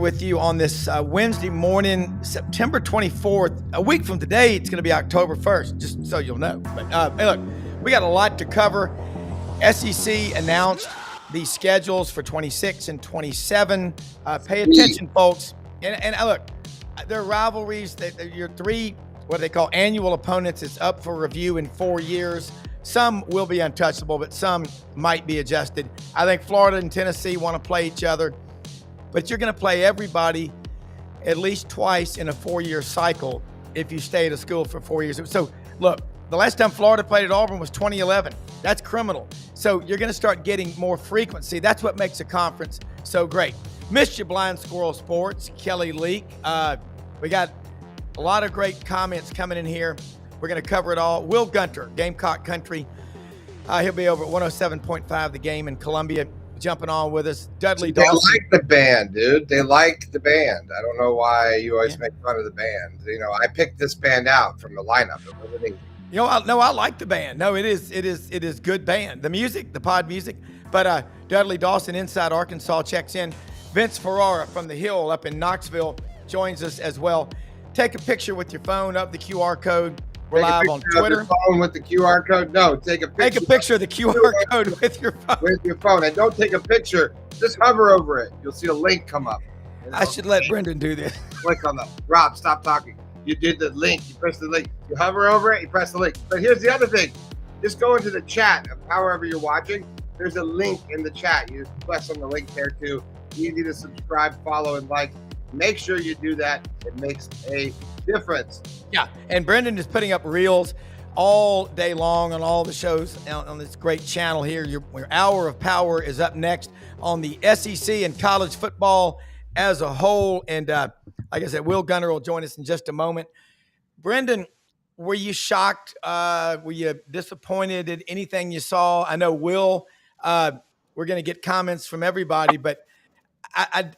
with you on this Wednesday morning, September 24th. A week from today, it's going to be October 1st, just so you'll know. But hey, look, we got a lot to cover. SEC announced the schedules for 26 and 27. Pay attention, folks. And look, their rivalries, your three, what they call annual opponents, it's up for review in 4 years. Some will be untouchable, but some might be adjusted. I think Florida and Tennessee want to play each other, but you're going to play everybody at least twice in a 4-year cycle if you stay at a school for 4 years. So, look, the last time Florida played at Auburn was 2011. That's criminal. So you're going to start getting more frequency. That's what makes a conference so great. Missed you, Blind Squirrel Sports, Kelly Leak. We got a lot of great comments coming in here. We're going to cover it all. Will Gunter, Gamecock Country. He'll be over at 107.5 The Game in Columbia, jumping on with us. Dudley Dawson. They like the band, dude. They like the band. I don't know why you always make fun of the band. You know, I picked this band out from the lineup. You know, I like the band. No, it is good band. The music, the pod music. But Dudley Dawson, inside Arkansas, checks in. Vince Ferrara from the Hill up in Knoxville joins us as well. Take a picture with your phone of the QR code. We're live on Twitter. Phone with the QR code. No, take a picture. Take a picture of the QR code with your phone. With your phone, and don't take a picture. Just hover over it. You'll see a link come up. You know? I should let Brenden do this. Click on the Rob. Stop talking. You did the link. You press the link. You hover over it. You press the link. But here's the other thing. Just go into the chat of however you're watching. There's a link in the chat. You just press on the link there too. Easy to subscribe, follow, and like. Make sure you do that. It makes a difference. Yeah, and Brenden is putting up reels all day long on all the shows on this great channel here. Your Hour of Power is up next on the SEC and college football as a whole. And like I said, Will Gunter will join us in just a moment. Brenden, were you shocked? Were you disappointed at anything you saw? I know, Will, we're going to get comments from everybody, but I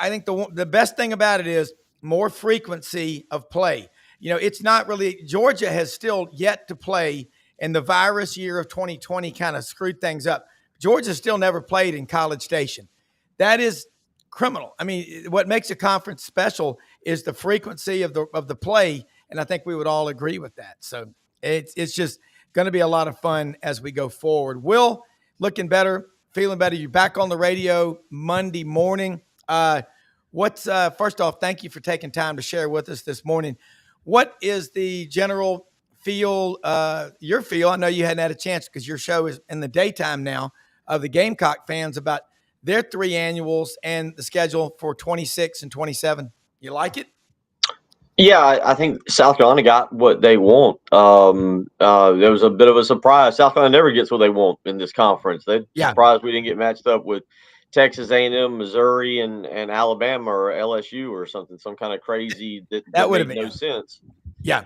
think the best thing about it is more frequency of play. You know, it's not really – Georgia has still yet to play, and the virus year of 2020 kind of screwed things up. Georgia still never played in College Station. That is criminal. I mean, what makes a conference special is the frequency of the play, and I think we would all agree with that. So it's just going to be a lot of fun as we go forward. Will, looking better. Feeling better. You're back on the radio Monday morning. First off, thank you for taking time to share with us this morning. What is the general feel, your feel? I know you hadn't had a chance because your show is in the daytime now, of the Gamecock fans about their 3 annuals and the schedule for 26 and 27. You like it? Yeah, I think South Carolina got what they want. There was a bit of a surprise. South Carolina never gets what they want in this conference. They're surprised we didn't get matched up with Texas A&M, Missouri, and Alabama or LSU or something, some kind of crazy that would have made no sense. Yeah.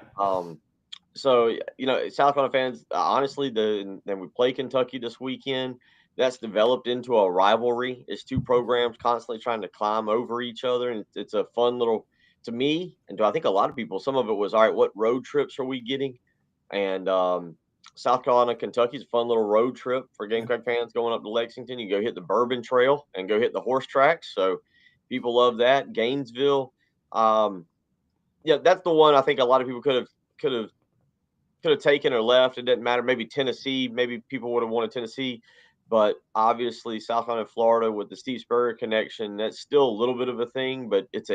So, you know, South Carolina fans, honestly, then we play Kentucky this weekend. That's developed into a rivalry. It's 2 programs constantly trying to climb over each other, and it's a fun little – to me, and to I think a lot of people, some of it was, all right, what road trips are we getting? And South Carolina, Kentucky's a fun little road trip for Gamecock fans going up to Lexington. You go hit the Bourbon Trail and go hit the horse tracks. So people love that. Gainesville. That's the one I think a lot of people could have taken or left. It didn't matter. Maybe Tennessee, maybe people would have wanted Tennessee. But obviously, South Carolina, Florida, with the Steve Spurrier connection, that's still a little bit of a thing. But it's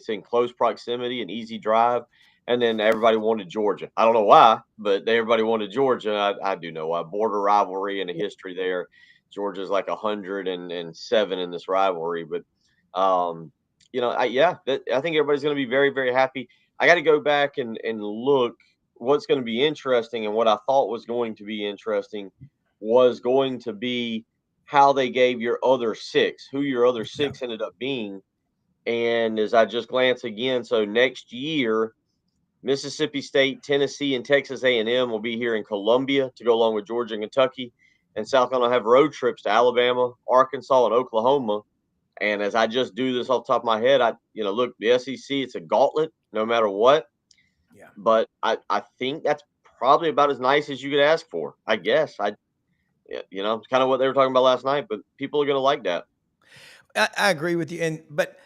in close proximity, an easy drive. And then everybody wanted Georgia. I don't know why, but everybody wanted Georgia. I do know why. Border rivalry and a history there. Georgia's like 107 in this rivalry. But I think everybody's going to be very, very happy. I got to go back and look what's going to be interesting, and what I thought was going to be interesting was going to be how they gave your other 6, who your other 6 ended up being. And as I just glance again, so next year, Mississippi State, Tennessee, and Texas A&M will be here in Columbia to go along with Georgia and Kentucky. And South Carolina have road trips to Alabama, Arkansas, and Oklahoma. And as I just do this off the top of my head, look, the SEC, it's a gauntlet no matter what. Yeah. But I think that's probably about as nice as you could ask for, I guess. It's kind of what they were talking about last night, but people are going to like that. I agree with you. But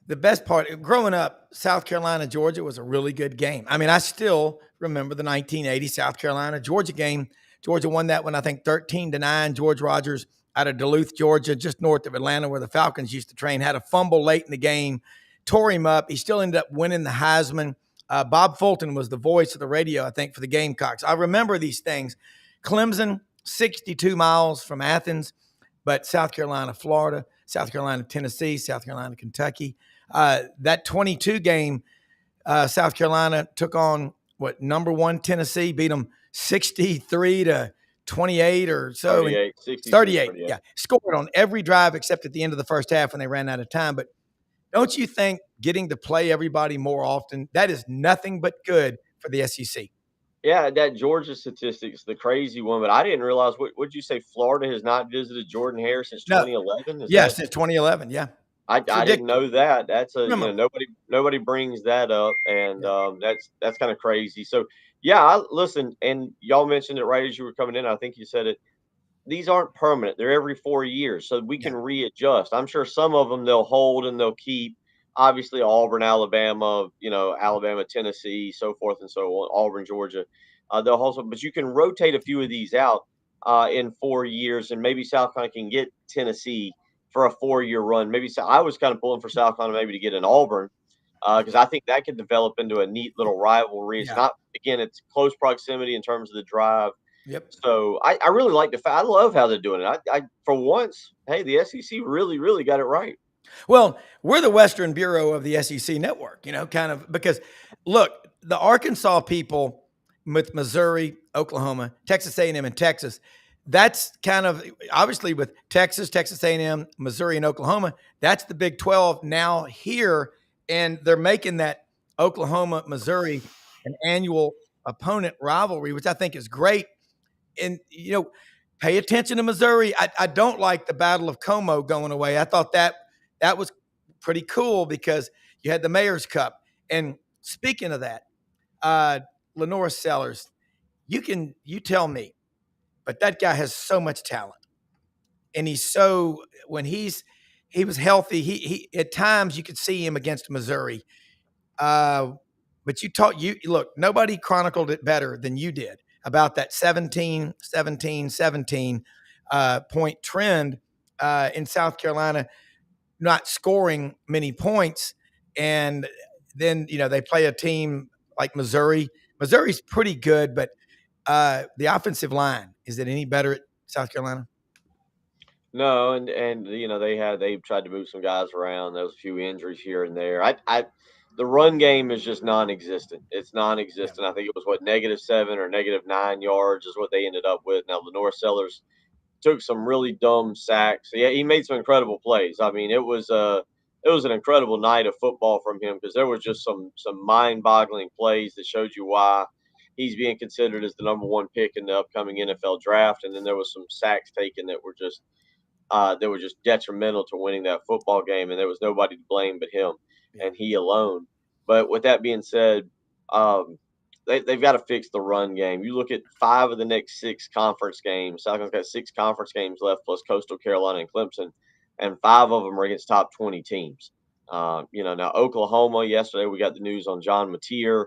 the best part growing up, South Carolina, Georgia was a really good game. I mean, I still remember the 1980 South Carolina, Georgia game. Georgia won that one, I think 13-9. George Rogers out of Duluth, Georgia, just north of Atlanta, where the Falcons used to train, had a fumble late in the game, tore him up. He still ended up winning the Heisman. Bob Fulton was the voice of the radio, I think, for the Gamecocks. I remember these things. Clemson, 62 miles from Athens, but South Carolina, Florida, South Carolina, Tennessee, South Carolina, Kentucky. That 22 game, South Carolina took on number one Tennessee, beat them 63-28 or so. 38, yeah. Scored on every drive except at the end of the first half when they ran out of time. But don't you think getting to play everybody more often, that is nothing but good for the SEC? Yeah, that Georgia statistics, the crazy one, but I didn't realize would you say Florida has not visited Jordan Hare since 2011? Since 2011, yeah. I didn't know that. That's nobody brings that up, and that's kind of crazy. So yeah, listen, and y'all mentioned it right as you were coming in. I think you said it. These aren't permanent; they're every 4 years, so we can readjust. I'm sure some of them they'll hold and they'll keep. Obviously, Auburn, Alabama, Alabama, Tennessee, so forth and so on. Auburn, Georgia, they'll also, but you can rotate a few of these out in 4 years, and maybe South Carolina can get Tennessee for a 4-year run. Maybe I was kind of pulling for South Carolina maybe to get an Auburn because I think that could develop into a neat little rivalry. It's not, again, it's close proximity in terms of the drive. Yep. So I really like the fact. I love how they're doing it. I for once, hey, the SEC really, really got it right. Well, we're the Western Bureau of the SEC network, kind of, because look, the Arkansas people with Missouri, Oklahoma, Texas A&M, and Texas, that's kind of obviously with Texas, Texas A&M, Missouri, and Oklahoma. That's the Big 12 now here, and they're making that Oklahoma, Missouri an annual opponent rivalry, which I think is great. And pay attention to Missouri. I don't like the Battle of Como going away. I thought that was pretty cool because you had the Mayor's Cup. And speaking of that, Lenore Sellers, you tell me, but that guy has so much talent. And when he was healthy, he at times you could see him against Missouri. But look, nobody chronicled it better than you did about that 17 point trend in South Carolina, not scoring many points. And then, they play a team like Missouri. Missouri's pretty good, but the offensive line, is it any better at South Carolina? No, and they tried to move some guys around. There was a few injuries here and there. The run game is just non-existent. It's non-existent. Yeah. I think it was -7 or -9 yards is what they ended up with. Now Lenore Sellers took some really dumb sacks. Yeah, he made some incredible plays. I mean, it was an incredible night of football from him because there was just some mind-boggling plays that showed you why he's being considered as the number one pick in the upcoming NFL draft. And then there was some sacks taken that were just detrimental to winning that football game, and there was nobody to blame but him and he alone. But with that being said, they've got to fix the run game. You look at 5 of the next 6 conference games. South Carolina's got 6 conference games left, plus Coastal Carolina and Clemson, and 5 of them are against top 20 teams. Now Oklahoma, yesterday we got the news on John Mateer.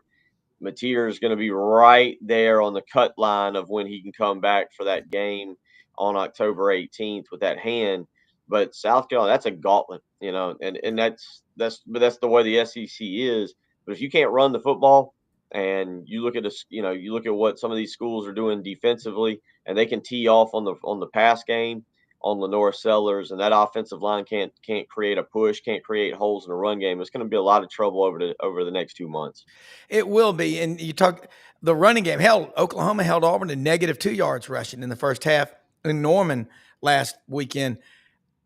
Mateer is going to be right there on the cut line of when he can come back for that game on October 18th with that hand. But South Carolina, that's a gauntlet, and that's the way the SEC is. But if you can't run the football, and you look at this, you look at what some of these schools are doing defensively, and they can tee off on the pass game on Lenore Sellers, and that offensive line can't create a push, can't create holes in the run game. It's going to be a lot of trouble over the next 2 months. It will be. And you talk the running game. Oklahoma held Auburn to -2 yards rushing in the first half in Norman last weekend.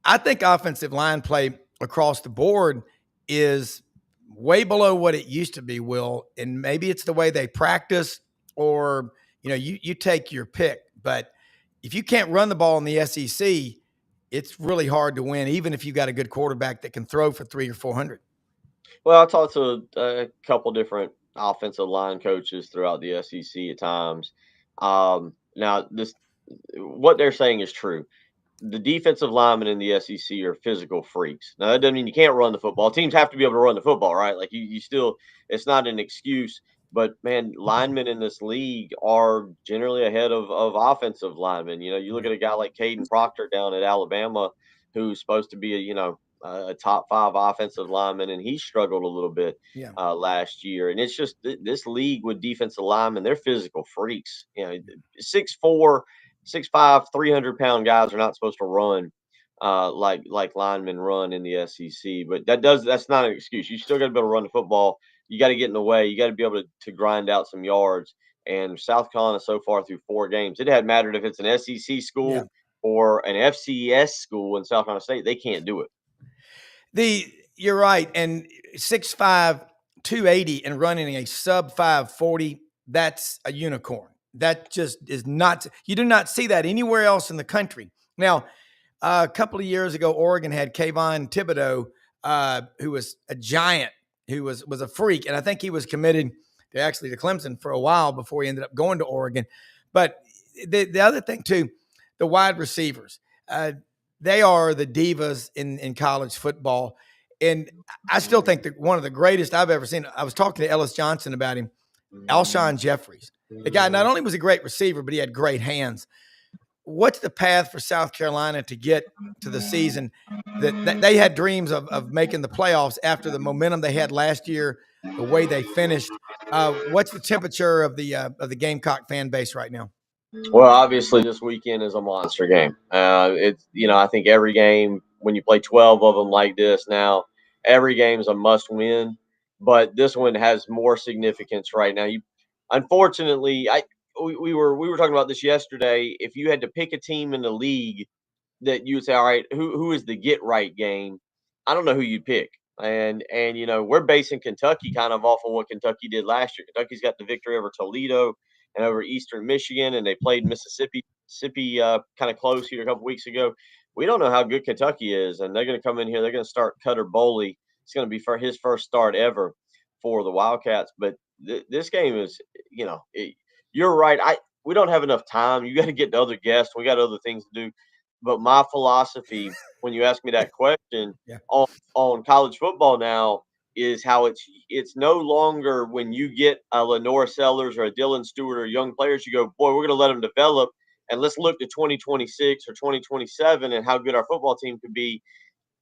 I think offensive line play across the board is way below what it used to be, Will. And maybe it's the way they practice or, you take your pick. But if you can't run the ball in the SEC, it's really hard to win, even if you got a good quarterback that can throw for 300 or 400. Well, I talked to a couple different offensive line coaches throughout the SEC at times. Now, what they're saying is true. the defensive linemen in the SEC are physical freaks. Now that doesn't mean you can't run the football. Teams have to be able to run the football, right? Like you still, it's not an excuse. But man, linemen in this league are generally ahead of offensive linemen. You look at a guy like Caden Proctor down at Alabama, who's supposed to be a top 5 offensive lineman, and he struggled a little bit Yeah. Last year. And it's just this league with defensive linemen, they're physical freaks. 6'4", 6'5", 300-pound guys are not supposed to run like linemen run in the SEC. But that's not an excuse. You still got to be able to run the football. You got to get in the way. You got to be able to grind out some yards. And South Carolina so far through 4 games, it hadn't mattered if it's an SEC school or an FCS school in South Carolina State. They can't do it. You're right. And 6'5", 280 and running a sub 540, that's a unicorn. That just is not, you do not see that anywhere else in the country. Now, a couple of years ago, Oregon had Kayvon Thibodeau, who was a giant, who was a freak. And I think he was committed to Clemson for a while before he ended up going to Oregon. But the other thing too, the wide receivers, they are the divas in college football. And I still think that one of the greatest I've ever seen, I was talking to Ellis Johnson about him, Alshon Jeffries. The guy not only was a great receiver, but he had great hands. What's the path for South Carolina to get to the season that they had dreams of making the playoffs after the momentum they had last year, the way they finished? What's the temperature of the Gamecock fan base right now? Well, obviously this weekend is a monster game. I think every game, when you play 12 of them like this now, every game is a must win, but this one has more significance right now. Unfortunately, we were talking about this yesterday. If you had to pick a team in the league that you would say, all right, who is the get right game? I don't know who you'd pick. And we're basing Kentucky kind of off of what Kentucky did last year. Kentucky's got the victory over Toledo and over Eastern Michigan, and they played Mississippi kind of close here a couple weeks ago. We don't know how good Kentucky is, and they're going to come in here. They're going to start Cutter Boley. It's going to be for his first start ever for the Wildcats. But this game is, you're right. We don't have enough time. You got to get to other guests. We got other things to do. But my philosophy, when you ask me that question on college football now, is how it's no longer when you get a Lenore Sellers or a Dylan Stewart or young players, you go, boy, we're going to let them develop, and let's look to 2026 or 2027 and how good our football team could be.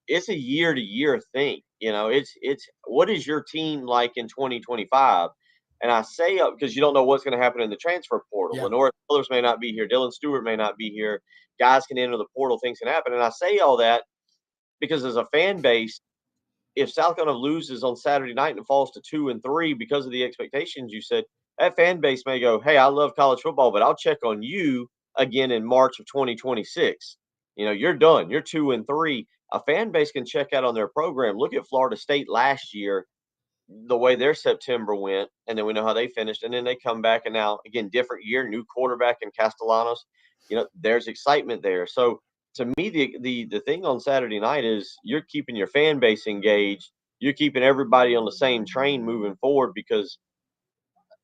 It's a year-to-year thing. It's what is your team like in 2025? And I say because you don't know what's going to happen in the transfer portal. Yeah. Lenore Sellers may not be here. Dylan Stewart may not be here. Guys can enter the portal. Things can happen. And I say all that because as a fan base, if South Carolina loses on Saturday night and falls to 2-3 because of the expectations you said, that fan base may go, hey, I love college football, but I'll check on you again in March of 2026. You're done. You're 2-3. A fan base can check out on their program. Look at Florida State last year, the way their September went, and then we know how they finished, and then they come back, and now again, different year, new quarterback in Castellanos. There's excitement there. So to me, the thing on Saturday night is you're keeping your fan base engaged. You're keeping everybody on the same train moving forward because,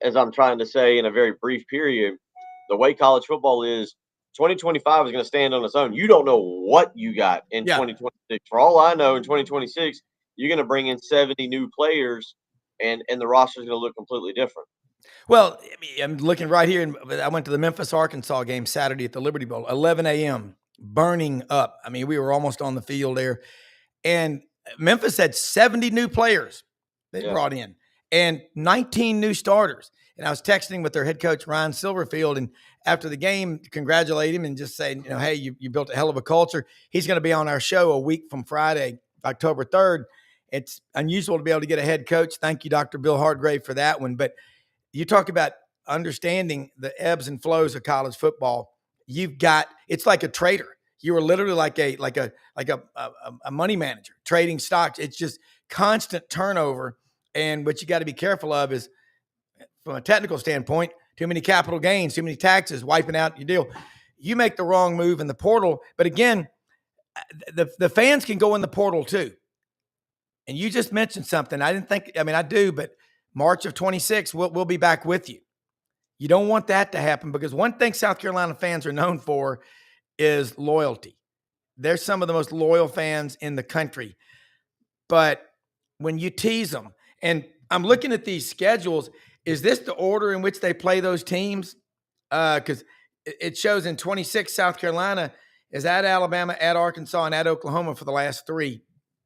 as I'm trying to say in a very brief period, the way college football is, 2025 is going to stand on its own. You don't know what you got in 2026. For all I know, in 2026, you're going to bring in 70 new players, and the roster is going to look completely different. Well, I'm looking right here. I went to the Memphis, Arkansas game Saturday at the Liberty Bowl, 11 a.m., burning up. We were almost on the field there. And Memphis had 70 new players they brought in and 19 new starters. And I was texting with their head coach, Ryan Silverfield, and after the game, congratulate him and just say, hey, you built a hell of a culture. He's going to be on our show a week from Friday, October 3rd. It's unusual to be able to get a head coach. Thank you, Dr. Bill Hardgrave, for that one. But you talk about understanding the ebbs and flows of college football. It's like a trader. You are literally like a money manager trading stocks. It's just constant turnover. And what you got to be careful of is, from a technical standpoint, too many capital gains, too many taxes, wiping out your deal. You make the wrong move in the portal. But again, the fans can go in the portal too. And you just mentioned something. I do, but March of 26, we'll be back with you. You don't want that to happen because one thing South Carolina fans are known for is loyalty. They're some of the most loyal fans in the country. But when you tease them, and I'm looking at these schedules, is this the order in which they play those teams? Because it shows in 26, South Carolina is at Alabama, at Arkansas, and at Oklahoma for the last 3.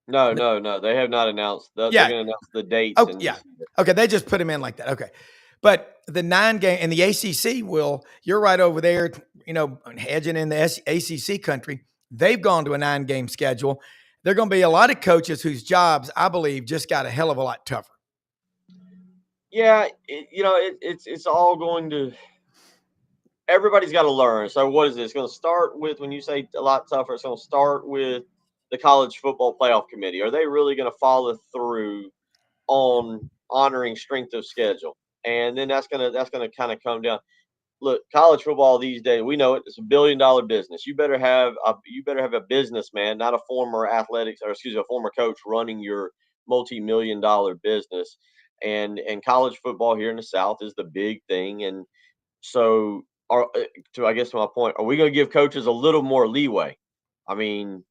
No. They have not announced. They're Yeah. going to announce the dates. Oh, yeah. Okay, they just put them in like that. Okay. But the 9 game and the ACC you're right over there, hedging in the ACC country. They've gone to a 9-game schedule. There are going to be a lot of coaches whose jobs, I believe, just got a hell of a lot tougher. Yeah, it's all going to. Everybody's got to learn. So what is this? It's going to start with, when you say a lot tougher, it's going to start with the College Football Playoff Committee. Are they really going to follow through on honoring strength of schedule? And then that's going to kind of come down. Look, college football these days, we know it. It's $1 billion business. You better have a businessman, not a former a former coach running your multi-million-dollar business. And college football here in the South is the big thing. And so, to my point, are we going to give coaches a little more leeway? I mean,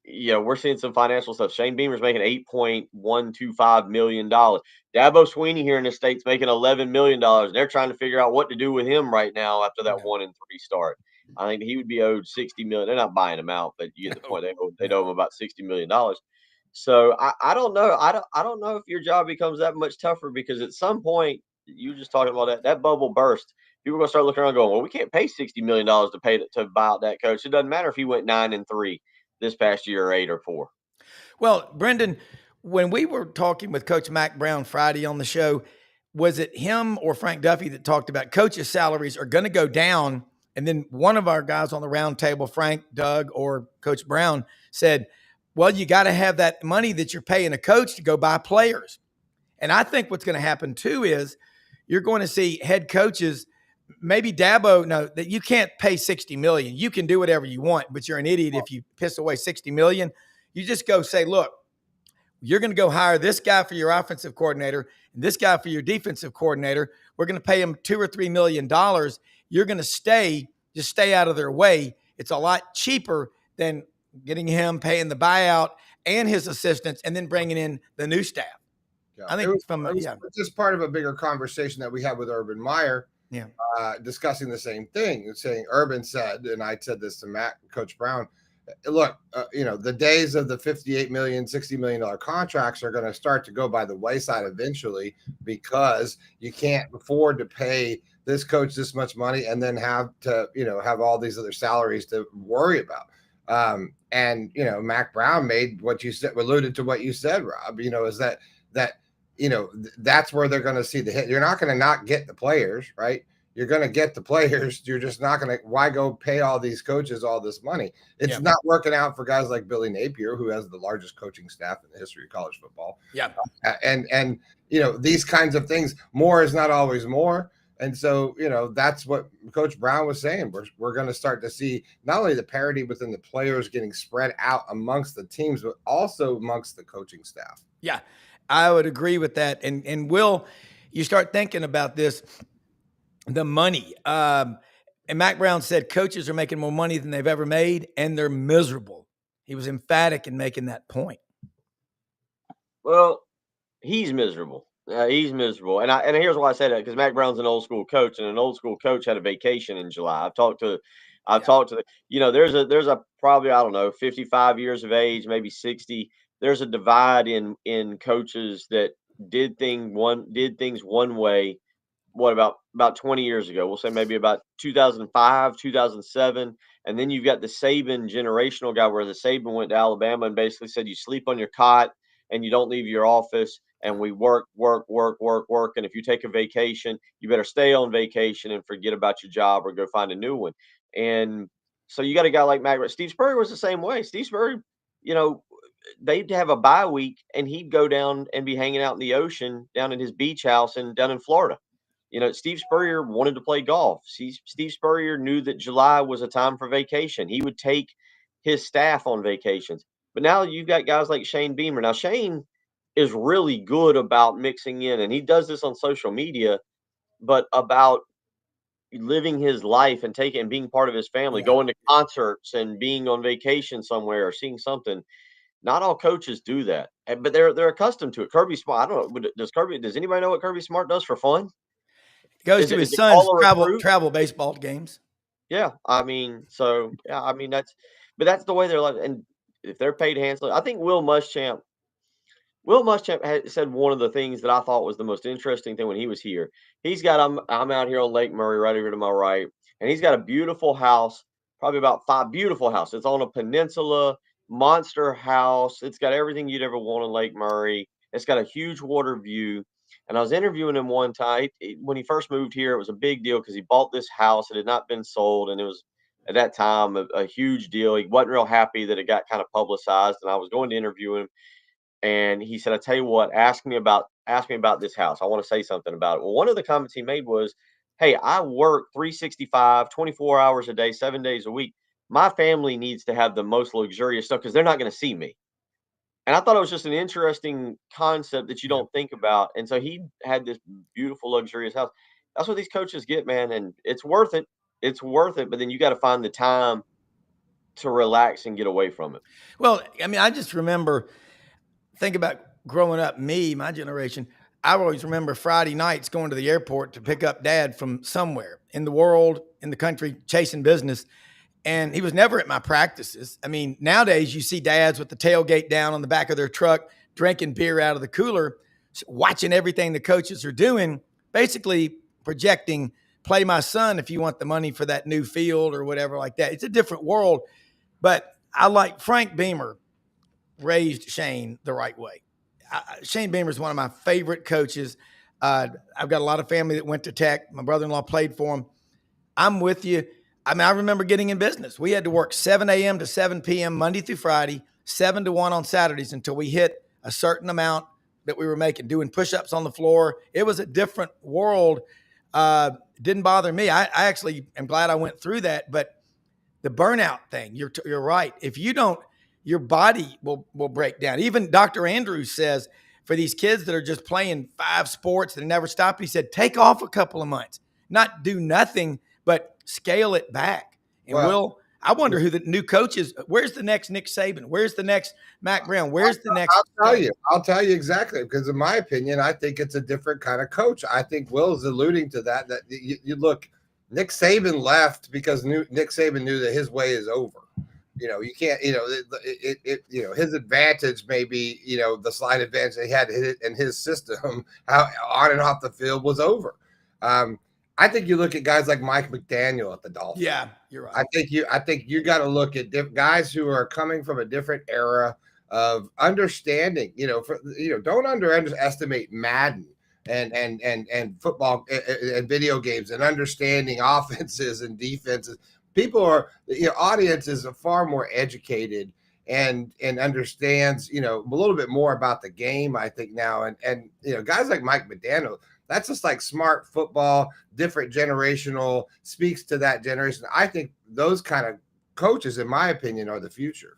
we're seeing some financial stuff. Shane Beamer's making $8.125 million. Dabo Sweeney here in the State's making $11 million. They're trying to figure out what to do with him right now after that 1-3 start. I think he would be owed $60 million. They're not buying him out, but you get the point. They owe him about $60 million. So I don't know. I don't know if your job becomes that much tougher, because at some point, you were just talking about that bubble burst. People are going to start looking around going, well, we can't pay $60 million to buy out that coach. It doesn't matter if he went 9-3 this past year, or 8 or 4. Well, Brenden, when we were talking with Coach Mack Browne Friday on the show, was it him or Frank Duffy that talked about coaches' salaries are going to go down? And then one of our guys on the round table, Frank, Doug, or Coach Browne, said, well, you got to have that money that you're paying a coach to go buy players. And I think what's going to happen too is you're going to see head coaches, maybe Dabo, no, that you can't pay $60 million. You can do whatever you want, but you're an idiot if you piss away $60 million. You just go say, look, you're going to go hire this guy for your offensive coordinator and this guy for your defensive coordinator. We're going to pay him $2 or $3 million. You're going to just stay out of their way. It's a lot cheaper than getting him, paying the buyout and his assistants, and then bringing in the new staff. Yeah. I think it was just part of a bigger conversation that we had with Urban Meyer. Yeah. Discussing the same thing, saying Urban said, and I said this to Matt, Coach Browne, look, the days of the $58 million, $60 million contracts are going to start to go by the wayside eventually, because you can't afford to pay this coach this much money and then have to, have all these other salaries to worry about. And Mack Browne made what you said, alluded to what you said, Rob, is that that's where they're going to see the hit. You're not going to not get the players, right? You're going to get the players. You're just not going to, why go pay all these coaches all this money? It's not working out for guys like Billy Napier, who has the largest coaching staff in the history of college football. Yeah. And these kinds of things, more is not always more. And so, that's what Coach Browne was saying. We're going to start to see not only the parity within the players getting spread out amongst the teams, but also amongst the coaching staff. Yeah, I would agree with that. And Will, you start thinking about this, the money. And Mack Browne said coaches are making more money than they've ever made, and they're miserable. He was emphatic in making that point. Well, he's miserable. He's miserable. And here's why I say that, because Mack Browne's an old school coach, and an old school coach had a vacation in July. I've talked to there's a probably, I don't know, 55 years of age, maybe 60. There's a divide in coaches that did things one way. What about 20 years ago? We'll say maybe about 2005, 2007. And then you've got the Saban generational guy, where the Saban went to Alabama and basically said, you sleep on your cot and you don't leave your office, and we work. And if you take a vacation, you better stay on vacation and forget about your job or go find a new one. And so you got a guy like Mack. Steve Spurrier was the same way. Steve Spurrier, they'd have a bye week and he'd go down and be hanging out in the ocean down in his beach house down in Florida. Steve Spurrier wanted to play golf. Steve Spurrier knew that July was a time for vacation. He would take his staff on vacations. But now you've got guys like Shane Beamer. Now, Shane is really good about mixing in, and he does this on social media, but about, living his life and being part of his family, going to concerts and being on vacation somewhere or seeing something. Not all coaches do that, but they're accustomed to it. Kirby Smart, I don't know. Does anybody know what Kirby Smart does for fun? He goes to his son's travel baseball games. Yeah, I mean, that's the way they're like. And if they're paid handsomely, I think Will Muschamp had said one of the things that I thought was the most interesting thing when he was here. He's got I'm out here on Lake Murray, right here to my right, and he's got a beautiful house, probably about 5 beautiful houses. It's on a peninsula, monster house. It's got everything you'd ever want on Lake Murray. It's got a huge water view. And I was interviewing him one time when he first moved here. It was a big deal because he bought this house. It had not been sold, and it was at that time a huge deal. He wasn't real happy that it got kind of publicized, and I was going to interview him. And he said, I tell you what, ask me about this house. I want to say something about it. Well, one of the comments he made was, hey, I work 365, 24 hours a day, 7 days a week. My family needs to have the most luxurious stuff because they're not going to see me. And I thought it was just an interesting concept that you don't think about. And so he had this beautiful, luxurious house. That's what these coaches get, man. And it's worth it. It's worth it. But then you got to find the time to relax and get away from it. Well, I mean, I just remember, think about growing up, my generation, I always remember Friday nights going to the airport to pick up Dad from somewhere in the world, in the country, chasing business. And he was never at my practices. I mean, nowadays you see dads with the tailgate down on the back of their truck, drinking beer out of the cooler, watching everything the coaches are doing, basically projecting, play my son if you want the money for that new field or whatever like that. It's a different world. But I like Frank Beamer raised Shane the right way. Shane Beamer is one of my favorite coaches. I've got a lot of family that went to Tech. My brother-in-law played for him. I'm with you. I mean, I remember getting in business. We had to work 7 a.m. to 7 p.m. Monday through Friday, 7 to 1 on Saturdays until we hit a certain amount that we were making, doing push-ups on the floor. It was a different world. Didn't bother me. I actually am glad I went through that. But the burnout thing, you're right. If you don't, your body will break down. Even Dr. Andrews says for these kids that are just playing 5 sports that never stop, he said, take off a couple of months, not do nothing, but scale it back. And I wonder who the new coach is. Where's the next Nick Saban? Where's the next Mac Brown? Where's the next? I'll tell you exactly, because in my opinion, I think it's a different kind of coach. I think Will's alluding to that you look, Nick Saban left because Nick Saban knew that his way is over. You know, you can't, his advantage may be, the slight advantage they had in his system, how on and off the field was over. I think you look at guys like Mike McDaniel at the Dolphins. Yeah, you're right. I think you got to look at guys who are coming from a different era of understanding. Don't underestimate Madden and football and video games and understanding offenses and defenses. People are, audiences are far more educated and understands, a little bit more about the game, I think now. And guys like Mike McDaniel, that's just like smart football, different generational, speaks to that generation. I think those kind of coaches, in my opinion, are the future.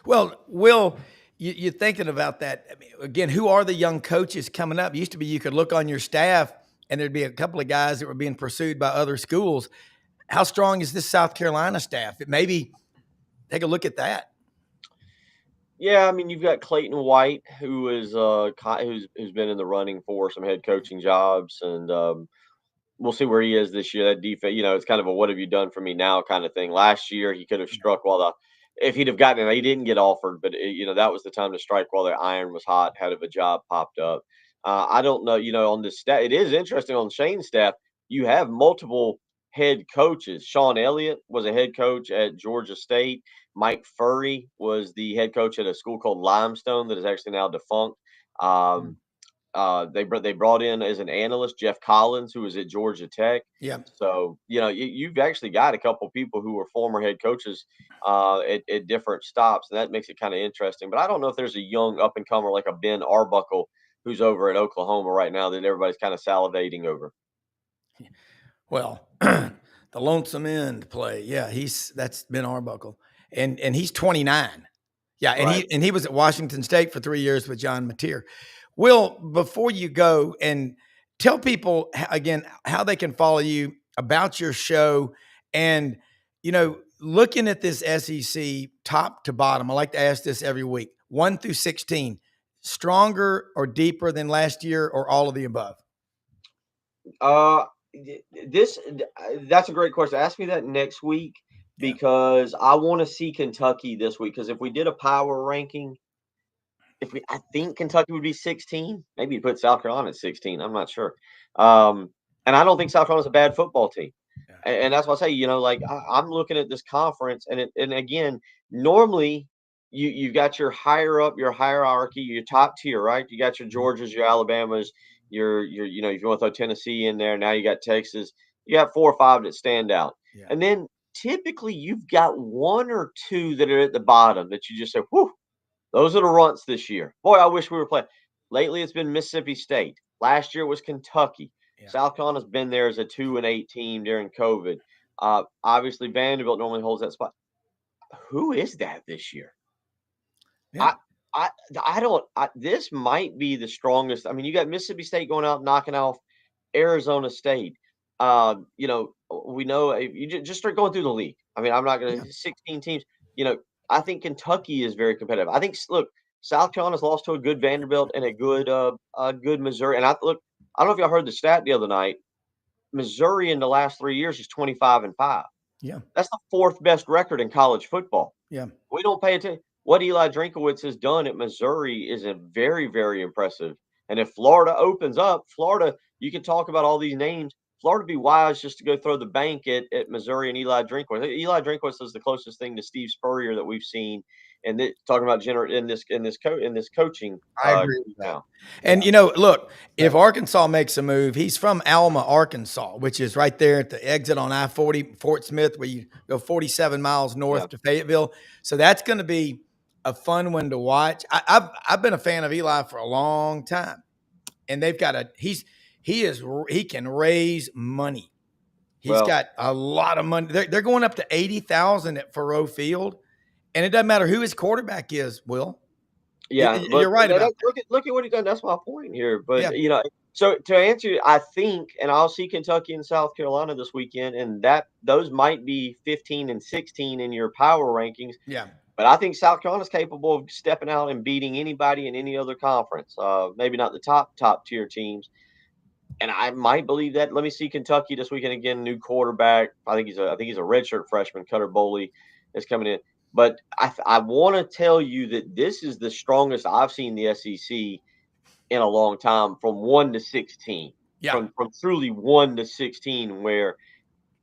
Well, Will, you're thinking about that. I mean, again, who are the young coaches coming up? It used to be you could look on your staff and there'd be a couple of guys that were being pursued by other schools. How strong is this South Carolina staff? Maybe take a look at that. Yeah, I mean, you've got Clayton White, who is who's been in the running for some head coaching jobs, and we'll see where he is this year. That defense, it's kind of a "what have you done for me now" kind of thing. Last year, he could have struck if he'd have gotten it. He didn't get offered, but that was the time to strike while the iron was hot. Had of a job popped up. I don't know. On this staff, it is interesting on Shane's staff. You have multiple head coaches. Sean Elliott was a head coach at Georgia State. Mike Furry was the head coach at a school called Limestone that is actually now defunct. They brought in as an analyst Jeff Collins, who was at Georgia Tech. Yeah. So you've actually got a couple people who were former head coaches at different stops, and that makes it kind of interesting. But I don't know if there's a young up and comer like a Ben Arbuckle who's over at Oklahoma right now that everybody's kind of salivating over. Well, the lonesome end play. Yeah, that's Ben Arbuckle. And he's 29. Yeah, and Right. he was at Washington State for 3 years with John Mateer. Will, before you go, and tell people again how they can follow you about your show and, looking at this SEC top to bottom. I like to ask this every week, 1 through 16, stronger or deeper than last year or all of the above? Uh, that's a great question. Ask me that next week because I want to see Kentucky this week. Because if we did a power ranking, I think Kentucky would be 16. Maybe you put South Carolina at 16. I'm not sure. And I don't think South Carolina's a bad football team. And that's why I say, I'm looking at this conference, and again, normally you've got your higher up, your hierarchy, your top tier, right? You got your Georgias, your Alabamas, your if you want to throw Tennessee in there, now you got Texas. You got 4 or 5 that stand out, and then typically you've got 1 or 2 that are at the bottom that you just say, "Whew, those are the runts this year." Boy, I wish we were playing. Lately, it's been Mississippi State. Last year was Kentucky. Yeah. South Carolina's been there as a 2-8 team during COVID. Obviously, Vanderbilt normally holds that spot. Who is that this year? Yeah. I don't. This might be the strongest. I mean, you got Mississippi State going out knocking off Arizona State. We know if you just start going through the league. I mean, I'm not going to 16 teams. I think Kentucky is very competitive. I think South Carolina's lost to a good Vanderbilt and a good Missouri. And I don't know if y'all heard the stat the other night. Missouri in the last 3 years is 25-5. Yeah, that's the 4th best record in college football. Yeah, we don't pay attention. What Eli Drinkowitz has done at Missouri is very, very impressive. And if Florida opens up, you can talk about all these names. Florida would be wise just to go throw the bank at Missouri and Eli Drinkwitz. Eli Drinkwitz is the closest thing to Steve Spurrier that we've seen, and talking about in this coaching. I agree with that. And look, if Arkansas makes a move, he's from Alma, Arkansas, which is right there at the exit on I-40, Fort Smith, where you go 47 miles north to Fayetteville. So that's going to be a fun one to watch. I've been a fan of Eli for a long time, and they've got he can raise money. He's got a lot of money. They're going up to 80,000 at Faurot Field, and it doesn't matter who his quarterback is. Will, you're right about that. Look at what he done. That's my point here. But so to answer you, I think, and I'll see Kentucky and South Carolina this weekend, and those might be 15 and 16 in your power rankings. Yeah. But I think South Carolina's capable of stepping out and beating anybody in any other conference. Maybe not the top tier teams. And I might believe that. Let me see Kentucky this weekend again. New quarterback. I think he's a redshirt freshman. Cutter Boley is coming in. But I want to tell you that this is the strongest I've seen the SEC in a long time, from 1 to 16. Yeah. From truly 1 to 16, where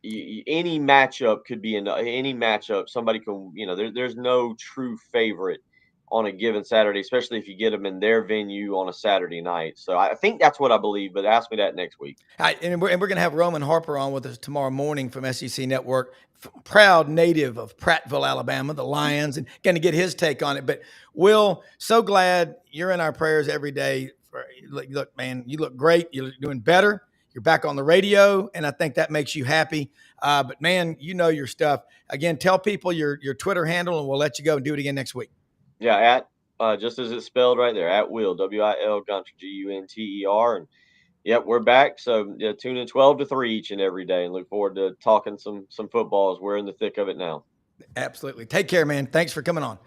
any matchup could be any matchup. Somebody can, there's no true favorite on a given Saturday, especially if you get them in their venue on a Saturday night. So I think that's what I believe, but ask me that next week. And we're going to have Roman Harper on with us tomorrow morning from SEC Network, proud native of Prattville, Alabama, the Lions, and going to get his take on it. But Will, so glad you're in our prayers every day. Look, man, you look great. You're doing better. You're back on the radio, and I think that makes you happy. But, man, you know your stuff. Again, tell people your Twitter handle, and we'll let you go and do it again next week. Yeah, at just as it's spelled right there, at Will, W-I-L, Gunter, G-U-N-T-E-R. And, we're back. So, tune in 12 to 3 each and every day, and look forward to talking some football as we're in the thick of it now. Absolutely. Take care, man. Thanks for coming on.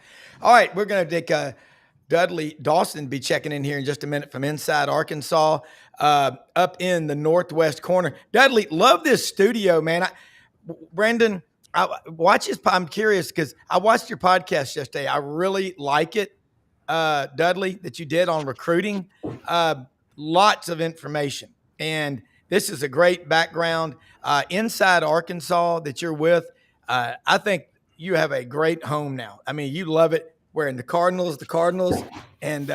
All right, we're going to take Dudley Dawson be checking in here in just a minute from inside Arkansas, up in the northwest corner. Dudley, love this studio, man. Brenden, I'm curious because I watched your podcast yesterday. I really like it, Dudley, that you did on recruiting. Lots of information, and this is a great background inside Arkansas that you're with. I think you have a great home now. I mean, you love it. Wearing the Cardinals, and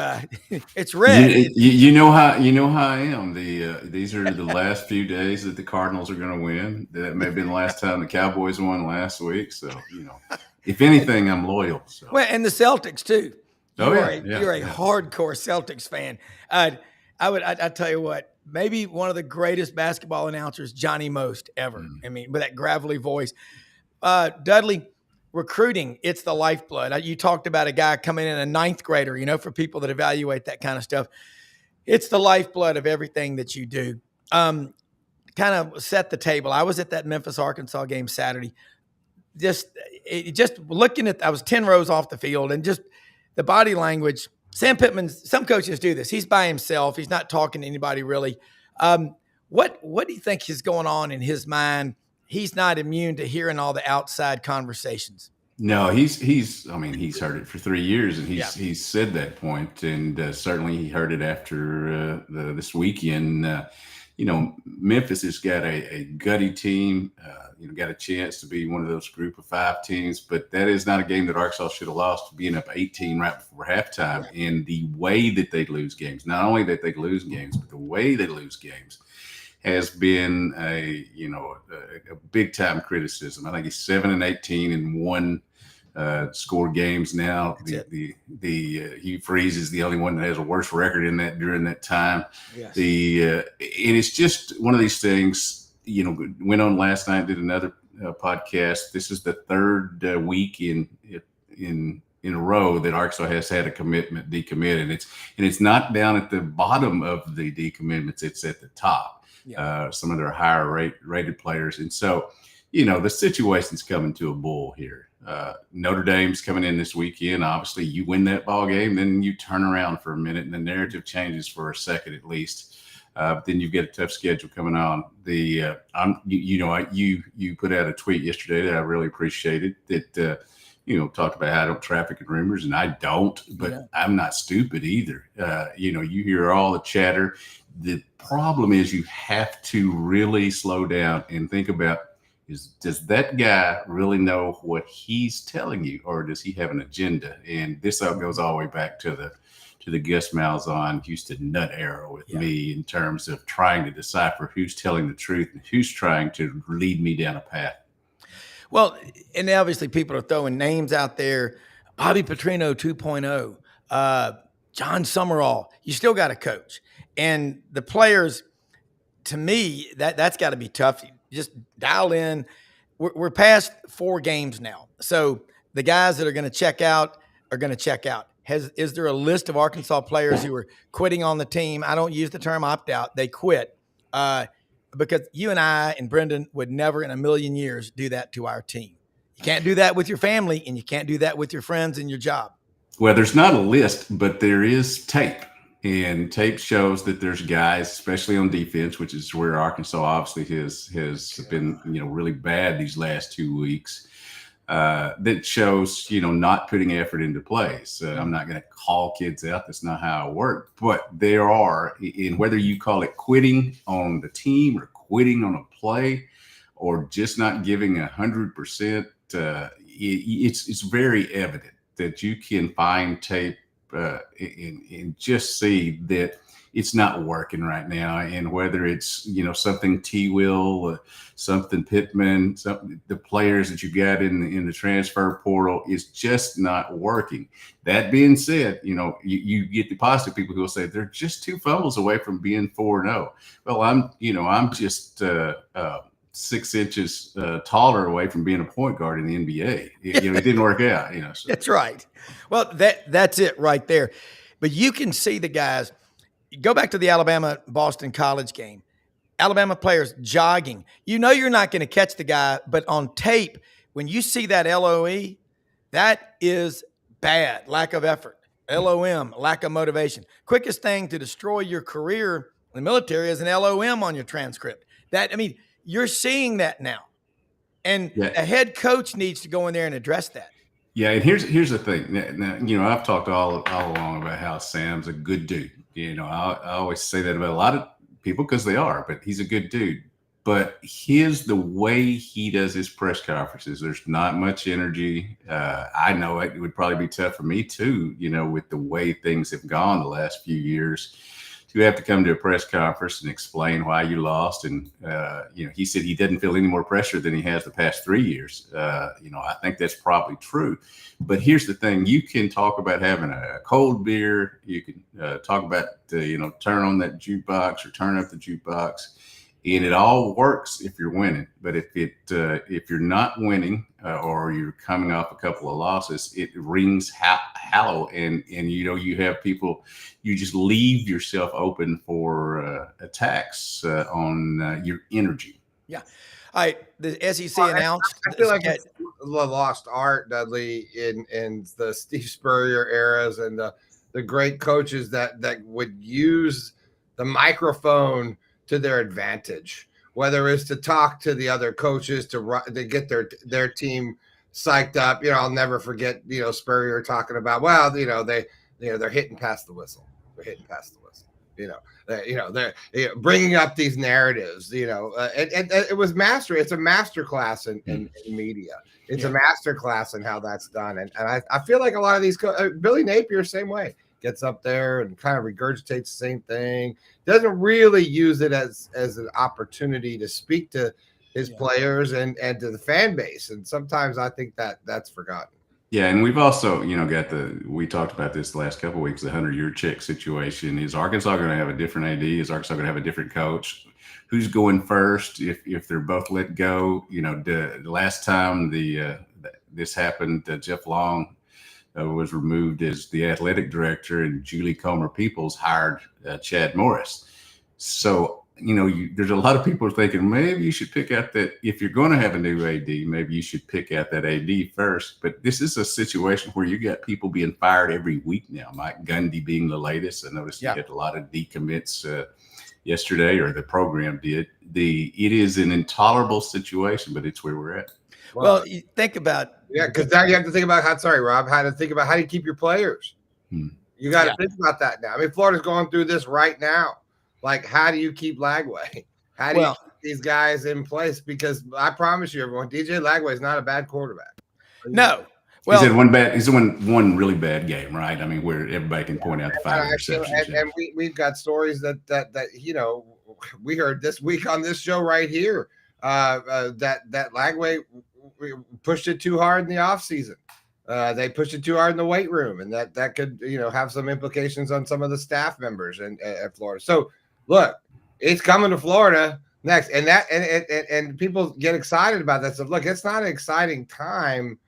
it's red. You know how I am. These are the last few days that the Cardinals are going to win. That may have been the last time the Cowboys won last week. So if anything, I'm loyal. So. Well, and the Celtics too. You're a yeah. hardcore Celtics fan. I tell you what, maybe one of the greatest basketball announcers, Johnny Most ever. I mean, with that gravelly voice, Dudley. Recruiting, it's the lifeblood. You talked about a guy coming in, a ninth grader, for people that evaluate that kind of stuff. It's the lifeblood of everything that you do. kind of set the table. I was at that Memphis, Arkansas game Saturday. Just looking at, I was 10 rows off the field, and just the body language. Sam Pittman, some coaches do this. He's by himself. He's not talking to anybody really. What do you think is going on in his mind? He's not immune to hearing all the outside conversations. No, he's heard it for 3 years, and he's said that point, and certainly he heard it after this weekend. Memphis has got a gutty team, got a chance to be one of those group of 5 teams, but that is not a game that Arkansas should have lost, being up 18 right before halftime. Right. And the way that they lose games, not only that they lose games, but the way they lose games has been a big time criticism. I think he's 7-18 in one score games now. Hugh Freeze is the only one that has a worse record in that during that time. Yes. And it's just one of these things. Went on last night, did another podcast. This is the third week in a row that Arkansas has had a commitment decommitted. And it's not down at the bottom of the decommitments; it's at the top. Yeah. Some of their higher rated players, and so the situation's coming to a bull here. Notre Dame's coming in this weekend. Obviously, you win that ball game, then you turn around for a minute, and the narrative changes for a second at least. Then you've got a tough schedule coming on. You put out a tweet yesterday that I really appreciated. That talked about how I don't traffic in rumors, and I don't, but I'm not stupid either. You hear all the chatter. The problem is you have to really slow down and think about. Does that guy really know what he's telling you, or does he have an agenda? And this goes all the way back to the Gus Malzahn Houston nut era with me in terms of trying to decipher who's telling the truth and who's trying to lead me down a path. Well, and obviously people are throwing names out there. Bobby Petrino 2.0, John Summerall. You still got to coach. And the players, to me, that's got to be tough. Just dial in. We're past 4 games now. So the guys that are going to check out are going to check out. Is there a list of Arkansas players who are quitting on the team? I don't use the term opt out. They quit because you and I and Brenden would never in a million years do that to our team. You can't do that with your family, and you can't do that with your friends and your job. Well, there's not a list, but there is tape. And tape shows that there's guys, especially on defense, which is where Arkansas obviously has been, really bad these last 2 weeks. That shows, not putting effort into plays. I'm not going to call kids out. That's not how I work. But there are, and whether you call it quitting on the team or quitting on a play or just not giving 100%, it's very evident that you can find tape and just see that it's not working right now. And whether it's, something T-Will, something Pittman, the players that you got in the transfer portal is just not working. That being said, you get the positive people who will say they're just 2 fumbles away from being 4-0. Well, I'm just 6 inches taller away from being a point guard in the NBA. It didn't work out. So. That's right. Well, that's it right there. But you can see the guys. Go back to the Alabama-Boston College game. Alabama players jogging. You're not going to catch the guy, but on tape, when you see that LOE, that is bad, lack of effort. LOM, lack of motivation. Quickest thing to destroy your career in the military is an LOM on your transcript. You're seeing that now. And a head coach needs to go in there and address that. Yeah, and here's the thing. Now, I've talked all along about how Sam's a good dude. I always say that about a lot of people because they are, but he's a good dude. But the way he does his press conferences, there's not much energy. I know it would probably be tough for me too, with the way things have gone the last few years. You have to come to a press conference and explain why you lost. And, he said he didn't feel any more pressure than he has the past 3 years. I think that's probably true. But here's the thing. You can talk about having a cold beer. You can talk about, turn on that jukebox or turn up the jukebox. And it all works if you're winning, but if you're not winning or you're coming off a couple of losses, it rings hollow, and you have people, you just leave yourself open for attacks on your energy. Yeah. All right. The SEC announced. I feel like it's the lost art, Dudley, in the Steve Spurrier eras and the great coaches that would use the microphone to their advantage, whether it's to talk to the other coaches to get their team psyched up. I'll never forget, Spurrier talking about, they're hitting past the whistle. They're hitting past the whistle. They're bringing up these narratives, and it was mastery. It's a master class in media. It's a master class in how that's done. And I feel like a lot of these, Billy Napier, same way, gets up there and kind of regurgitates the same thing. Doesn't really use it as an opportunity to speak to his players and to the fan base. And sometimes I think that's forgotten. Yeah, and we've also, we talked about this the last couple of weeks, the 100-year check situation. Is Arkansas going to have a different AD? Is Arkansas going to have a different coach? Who's going first if they're both let go? The last time this happened, Jeff Long was removed as the athletic director, and Julie Comer-Peoples hired Chad Morris. So, there's a lot of people thinking maybe you should pick out that if you're going to have a new AD, maybe you should pick out that AD first. But this is a situation where you got people being fired every week now. Mike Gundy being the latest. I noticed he had a lot of decommits yesterday, or the program did. It is an intolerable situation, but it's where we're at. Well, you think about because now you have to think about how do you keep your players? You got to think about that now. I mean, Florida's going through this right now. Like, how do you keep Lagway? How do you keep these guys in place? Because I promise you, everyone, DJ Lagway is not a bad quarterback. No. Well, he's in one really bad game, right? I mean, where everybody can point out the 5 interceptions. And we've got stories that we heard this week on this show right here that Lagway pushed it too hard in the offseason. They pushed it too hard in the weight room, and that could have some implications on some of the staff members at Florida. So look, it's coming to Florida next, and people get excited about that stuff. Look, it's not an exciting time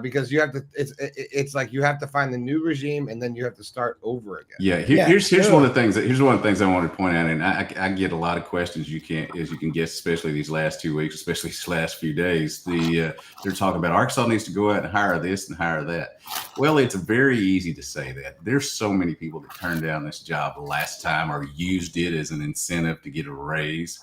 because you have to. It's like you have to find the new regime, and then you have to start over again. Yeah, here's one of the things. Here's one of the things I wanted to point out, and I get a lot of questions. You can guess, especially these last 2 weeks, especially these last few days. They're talking about Arkansas needs to go out and hire this and hire that. Well, it's very easy to say that. There's so many people that turned down this job the last time or used it as an incentive to get a raise.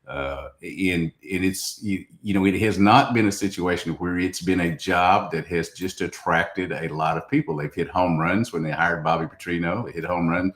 And it's, it has not been a situation where it's been a job that has just attracted a lot of people. They've hit home runs when they hired Bobby Petrino. They hit home run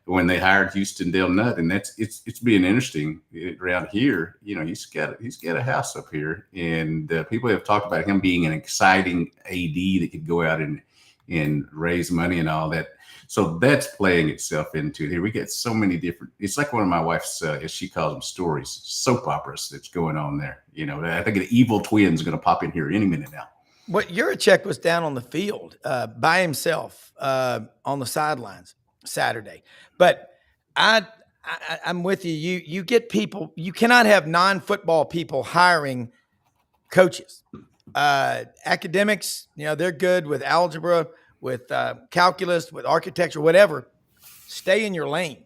when they hired Houston Dale Nutt, and it's being interesting around here. He's got a house up here, and people have talked about him being an exciting AD that could go out and raise money and all that. So that's playing itself into here. We get so many different. It's like one of my wife's, as she calls them, stories, soap operas that's going on there. I think an evil twin's going to pop in here any minute now. Well, Juracek was down on the field by himself on the sidelines Saturday, but I'm with you. You get people. You cannot have non-football people hiring coaches. Academics, they're good with algebra, with calculus, with architecture, whatever. Stay in your lane.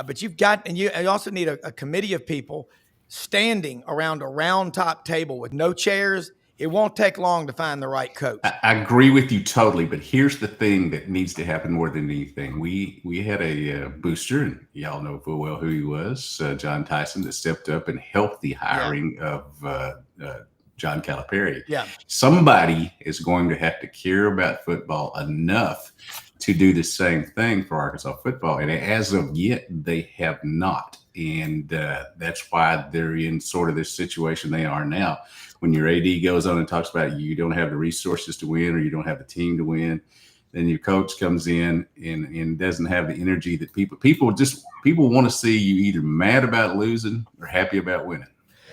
But you've got, and you also need a committee of people standing around a round top table with no chairs. It won't take long to find the right coach. I agree with you totally, but here's the thing that needs to happen more than anything. We had a booster, and y'all know full well who he was, John Tyson, that stepped up and helped the hiring of John Calipari. Yeah. Somebody is going to have to care about football enough to do the same thing for Arkansas football. And as of yet, they have not. And that's why they're in sort of this situation they are now. When your AD goes on and talks about you don't have the resources to win, or you don't have the team to win, then your coach comes in and doesn't have the energy that people want to see you either mad about losing or happy about winning.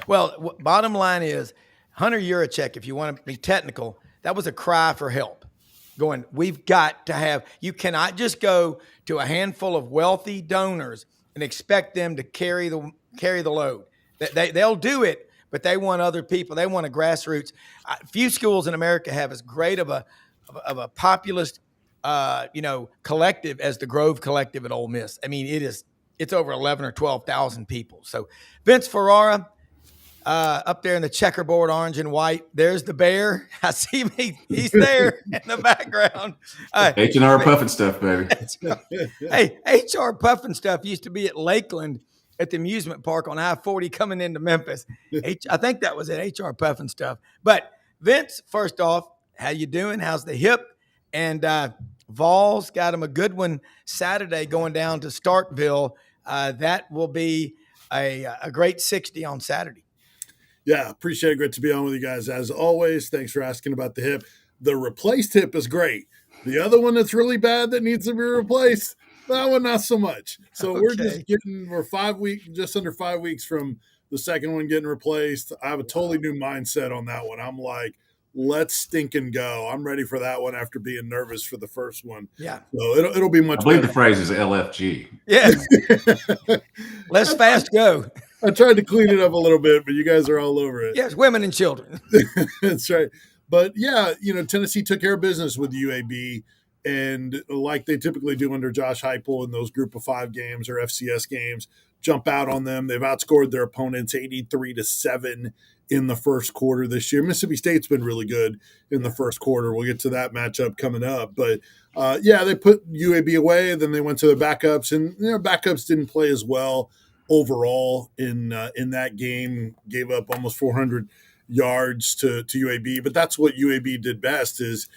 Well, bottom line is, Hunter Juracek, if you want to be technical, that was a cry for help. We've got to have, you cannot just go to a handful of wealthy donors and expect them to carry the load. They'll do it, but they want other people. They want a grassroots. Few schools in America have as great of a populist, collective as the Grove Collective at Ole Miss. I mean, it's over 11 or 12,000 people. So Vince Ferrara, up there in the checkerboard, orange and white. There's the bear. I see me. He's there in the background. H&R Puffin stuff, baby. Hey, H.R. Puffin stuff used to be at Lakeland at the amusement park on I-40 coming into Memphis. I think that was at H.R. Puffin stuff. But Vince, first off, how you doing? How's the hip? And Vols got him a good one Saturday going down to Starkville. That will be a great 60 on Saturday. Yeah, appreciate it. Great to be on with you guys as always. Thanks for asking about the hip. The replaced hip is great. The other one that's really bad that needs to be replaced, that one not so much. So we're just under 5 weeks from the second one getting replaced. I have a totally new mindset on that one. I'm like, let's stink and go. I'm ready for that one after being nervous for the first one. Yeah. So it'll be much I believe better. the phrase is LFG. Yes. Let's fast go. I tried to clean it up a little bit, but you guys are all over it. Yes, women and children. That's right. But yeah, Tennessee took care of business with UAB, and like they typically do under Josh Heupel in those Group of 5 games or FCS games, jump out on them. They've outscored their opponents 83-7 in the first quarter this year. Mississippi State's been really good in the first quarter. We'll get to that matchup coming up. But they put UAB away, then they went to their backups, and their backups didn't play as well overall in that game. Gave up almost 400 yards to UAB, but that's what UAB did best is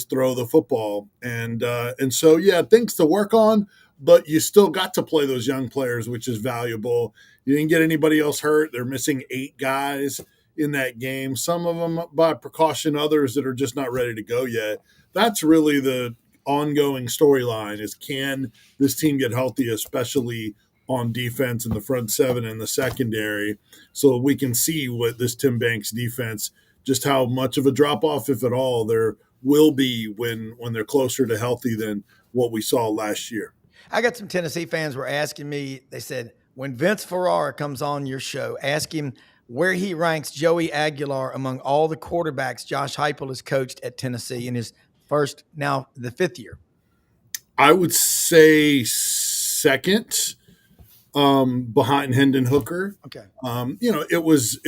throw the football. And so things to work on, but you still got to play those young players, which is valuable. You didn't get anybody else hurt. They're missing 8 guys in that game, some of them by precaution, others that are just not ready to go yet. That's really the ongoing storyline is, can this team get healthy, especially on defense in the front 7 and the secondary, so we can see what this Tim Banks defense, just how much of a drop-off, if at all, there will be when they're closer to healthy than what we saw last year. I got some Tennessee fans were asking me, they said, when Vince Ferrara comes on your show, ask him where he ranks Joey Aguilar among all the quarterbacks Josh Heupel has coached at Tennessee in his now the 5th year. I would say second, behind Hendon Hooker. Okay. It was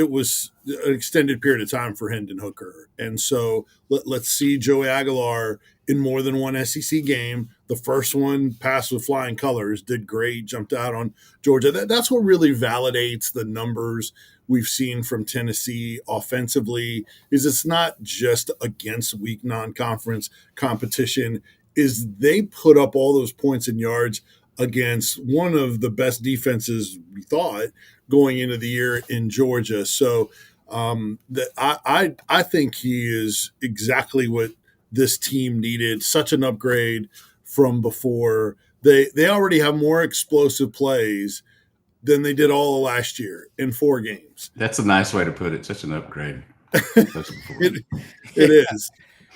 an extended period of time for Hendon Hooker. And so let's see Joey Aguilar in more than one SEC game. The first one passed with flying colors, did great, jumped out on Georgia. That's what really validates the numbers we've seen from Tennessee offensively, is it's not just against weak non-conference competition, is they put up all those points and yards against one of the best defenses we thought going into the year in Georgia. So I think he is exactly what this team needed, such an upgrade from before. They already have more explosive plays than they did all of last year in 4 games. That's a nice way to put it. Such an upgrade. It is.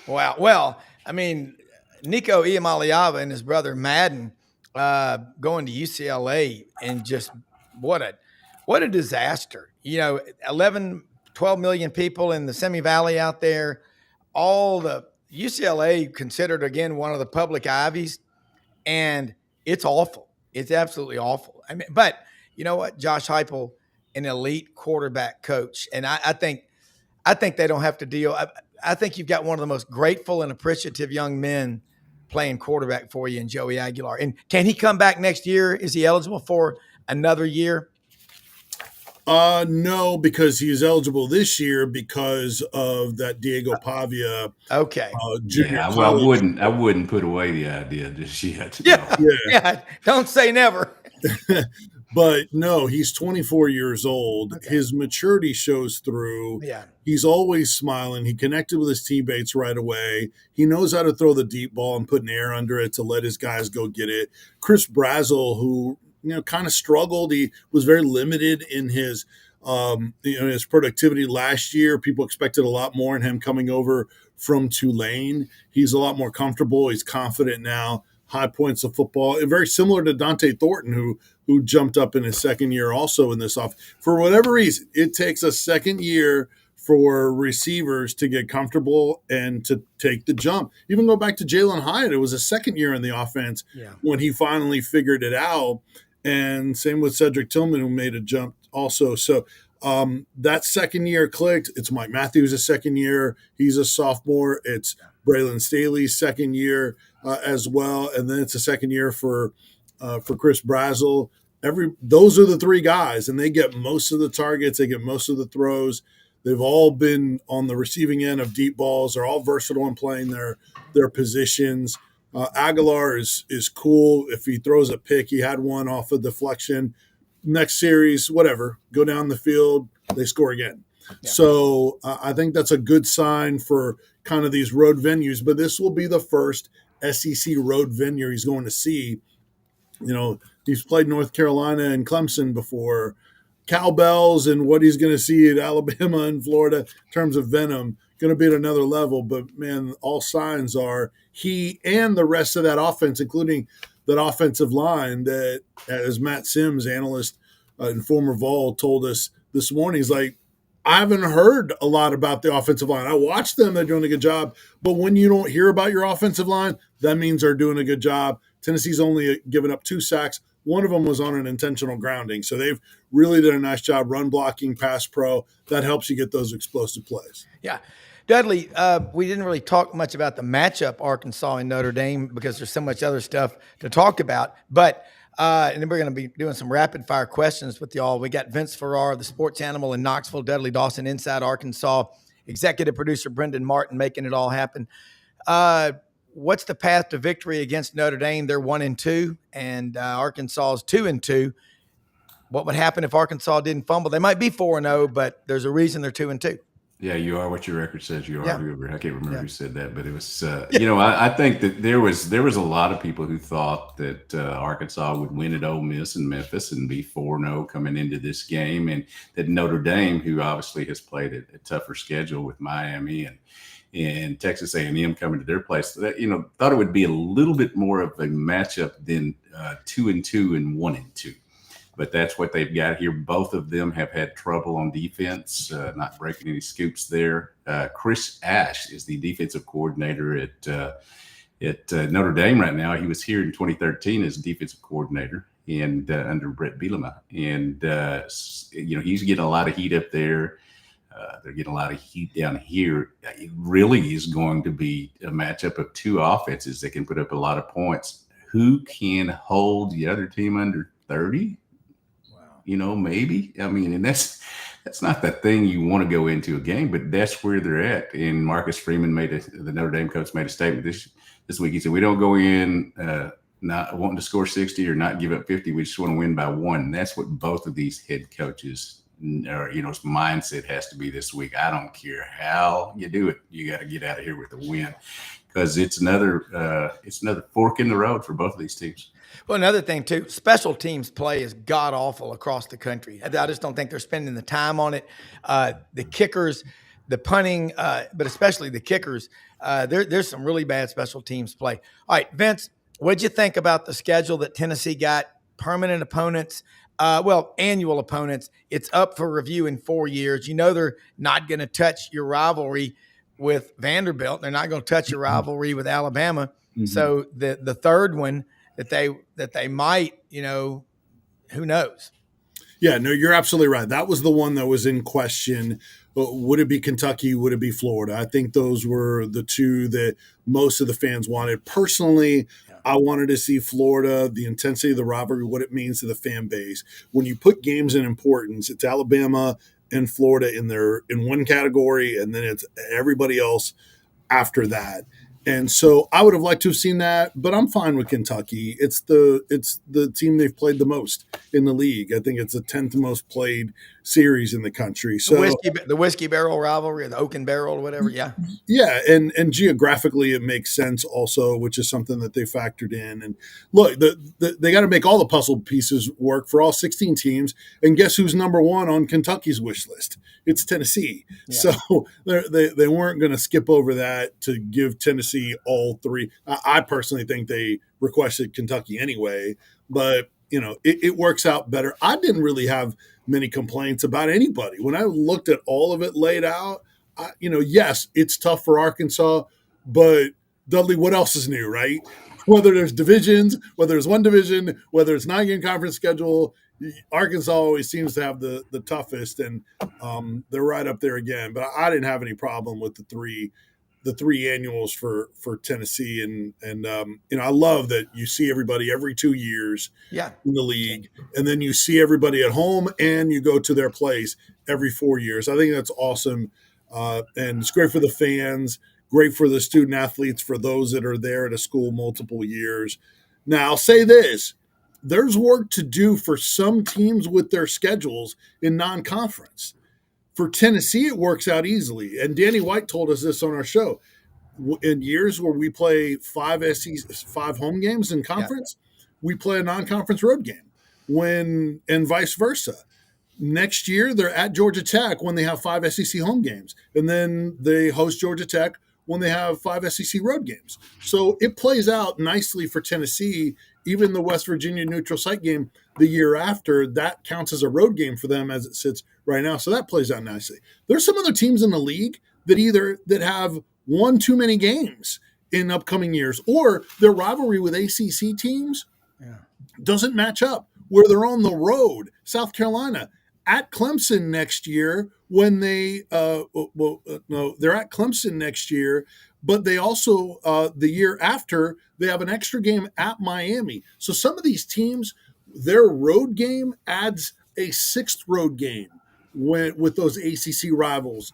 Wow. Well, I mean, Nico Iamaleava and his brother Madden going to UCLA, and just what a disaster. 11, 12 million people in the Semi Valley out there. All the UCLA considered, again, one of the public Ivies, and it's awful. It's absolutely awful. I mean, but you know what? Josh Heupel, an elite quarterback coach, and I think they don't have to deal. I think you've got one of the most grateful and appreciative young men playing quarterback for you in Joey Aguilar. And can he come back next year? Is he eligible for another year? No, because he's eligible this year because of that Diego Pavia. Okay. Junior yeah, well, I wouldn't put away the idea just yet. Yeah. Don't say never. But no, he's 24 years old. Okay. His maturity shows through. Yeah. He's always smiling. He connected with his teammates right away. He knows how to throw the deep ball and put an air under it to let his guys go get it. Chris Brazzell, who kind of struggled. He was very limited in his his productivity last year. People expected a lot more in him coming over from Tulane. He's a lot more comfortable. He's confident now. high points of football. And very similar to Dante Thornton, who jumped up in his second year also in this off. For whatever reason, it takes a second year for receivers to get comfortable and to take the jump. Even go back to Jalen Hyatt. It was a second year in the offense when he finally figured it out. And same with Cedric Tillman, who made a jump also. So that second year clicked. It's Mike Matthews' second year. He's a sophomore. It's Braylon Staley's second year as well. And then it's a second year for Chris Brazel. Those are the three guys, and they get most of the targets. They get most of the throws. They've all been on the receiving end of deep balls. They're all versatile in playing their positions. Aguilar is cool. If he throws a pick, he had one off a deflection. Next series, whatever, go down the field, they score again. Yeah. So I think that's a good sign for kind of these road venues. But this will be the first SEC road venue he's going to see. He's played North Carolina and Clemson before. Cowbells and what he's going to see at Alabama and Florida in terms of venom, going to be at another level. But, man, all signs are he and the rest of that offense, including that offensive line that, as Matt Sims, analyst and former Vol, told us this morning, he's like, I haven't heard a lot about the offensive line. I watched them. They're doing a good job. But when you don't hear about your offensive line, that means they're doing a good job. Tennessee's only given up 2 sacks. One of them was on an intentional grounding. So they've really done a nice job run blocking, pass pro. That helps you get those explosive plays. Yeah. Dudley, we didn't really talk much about the matchup, Arkansas and Notre Dame, because there's so much other stuff to talk about. But and then we're going to be doing some rapid-fire questions with y'all. We got Vince Ferrara, the sports animal in Knoxville, Dudley Dawson, Inside Arkansas, executive producer Brenden Martin making it all happen. What's the path to victory against Notre Dame? They're 1-2, and Arkansas is 2-2. What would happen if Arkansas didn't fumble? They might be 4-0, but there's a reason they're 2-2. Yeah, you are what your record says you are. Yeah. I can't remember who said that, but it was, I think that there was a lot of people who thought that Arkansas would win at Ole Miss and Memphis and be 4-0 coming into this game, and that Notre Dame, who obviously has played a tougher schedule with Miami and Texas A&M coming to their place, that, thought it would be a little bit more of a matchup than 2-2 and 1-2. But that's what they've got here. Both of them have had trouble on defense, not breaking any scoops there. Chris Ash is the defensive coordinator at Notre Dame right now. He was here in 2013 as defensive coordinator and under Brett Bielema. And, he's getting a lot of heat up there. They're getting a lot of heat down here. It really is going to be a matchup of two offenses that can put up a lot of points. Who can hold the other team under 30? Maybe. I mean, and that's not the thing you want to go into a game, but that's where they're at. And Marcus Freeman the Notre Dame coach made a statement this week. He said, we don't go in not wanting to score 60 or not give up 50. We just want to win by 1. And that's what both of these head coaches mindset has to be this week. I don't care how you do it. You got to get out of here with a win, because it's another fork in the road for both of these teams. Well, another thing, too, special teams play is god-awful across the country. I just don't think they're spending the time on it. The kickers, the punting, but especially the kickers, there's some really bad special teams play. All right, Vince, what'd you think about the schedule that Tennessee got? Permanent opponents, annual opponents. It's up for review in 4 years. They're not going to touch your rivalry with Vanderbilt. They're not going to touch your rivalry with Alabama. Mm-hmm. So the third one that they might, who knows? Yeah, no, you're absolutely right. That was the one that was in question. Would it be Kentucky? Would it be Florida? I think those were the two that most of the fans wanted. Personally, I wanted to see Florida, the intensity of the rivalry, what it means to the fan base. When you put games in importance, it's Alabama and Florida in one category, and then it's everybody else after that. And so I would have liked to have seen that, but I'm fine with Kentucky. It's the team they've played the most in the league. I think it's the 10th most played series in the country. So the whiskey barrel rivalry, or the oaken barrel, or whatever. Yeah. Yeah. And geographically it makes sense also, which is something that they factored in. And look, they got to make all the puzzle pieces work for all 16 teams. And guess who's number one on Kentucky's wish list? It's Tennessee. Yeah. So they weren't going to skip over that to give Tennessee see all three. I personally think they requested Kentucky anyway, but it works out better. I didn't really have many complaints about anybody when I looked at all of it laid out. Yes, it's tough for Arkansas, but Dudley, what else is new, right? Whether there's divisions, whether there's one division, whether it's 9-game conference schedule, Arkansas always seems to have the toughest, and they're right up there again. But I didn't have any problem with the three annuals for Tennessee, and I love that you see everybody every 2 years in the league, and then you see everybody at home, and you go to their place every 4 years. I think that's awesome, and it's great for the fans, great for the student athletes, for those that are there at a school multiple years. Now, I'll say this. There's work to do for some teams with their schedules in non-conference. For Tennessee, it works out easily. And Danny White told us this on our show. In years where we play 5 home games in conference, we play a non-conference road game, and vice versa. Next year, they're at Georgia Tech when they have 5 SEC home games. And then they host Georgia Tech when they have 5 SEC road games. So it plays out nicely for Tennessee. Even the West Virginia neutral site game the year after, that counts as a road game for them as it sits right now. So that plays out nicely. There's some other teams in the league that have one too many games in upcoming years, or their rivalry with ACC teams doesn't match up, where they're on the road. South Carolina at Clemson next year when they're at Clemson next year, but they also the year after they have an extra game at Miami. So some of these teams, their road game adds a 6th road game with those ACC rivals.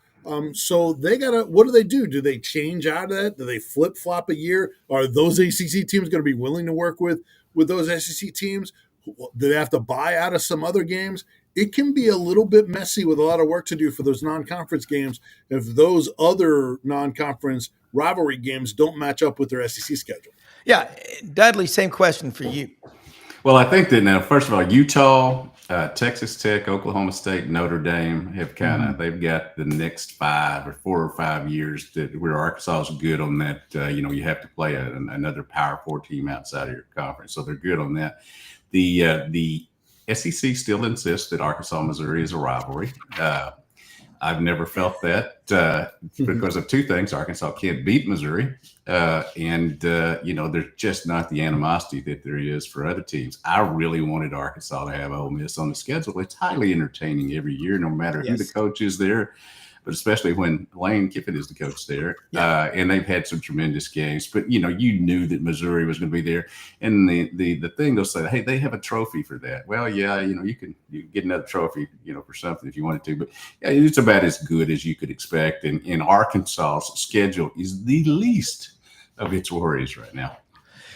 So they what do they do? Do they change out of that? Do they flip flop a year? Are those ACC teams going to be willing to work with those SEC teams? Do they have to buy out of some other games? It can be a little bit messy with a lot of work to do for those non-conference games if those other non-conference rivalry games don't match up with their SEC schedule. Yeah, Dudley, same question for you. Well, I think that now, first of all, Utah, Texas Tech, Oklahoma State, Notre Dame have they've got the next 4 or 5 years where Arkansas is good on that. You have to play another Power 4 team outside of your conference, so they're good on that. The SEC still insists that Arkansas, Missouri is a rivalry. I've never felt that because of 2 things. Arkansas can't beat Missouri, and there's just not the animosity that there is for other teams. I really wanted Arkansas to have Ole Miss on the schedule. It's highly entertaining every year, no matter who the coach is there, but especially when Lane Kiffin is the coach there. And they've had some tremendous games. But, you knew that Missouri was going to be there. And the thing they'll say, hey, they have a trophy for that. Well, yeah, you can get another trophy, for something if you wanted to. But yeah, it's about as good as you could expect. And Arkansas's schedule is the least of its worries right now.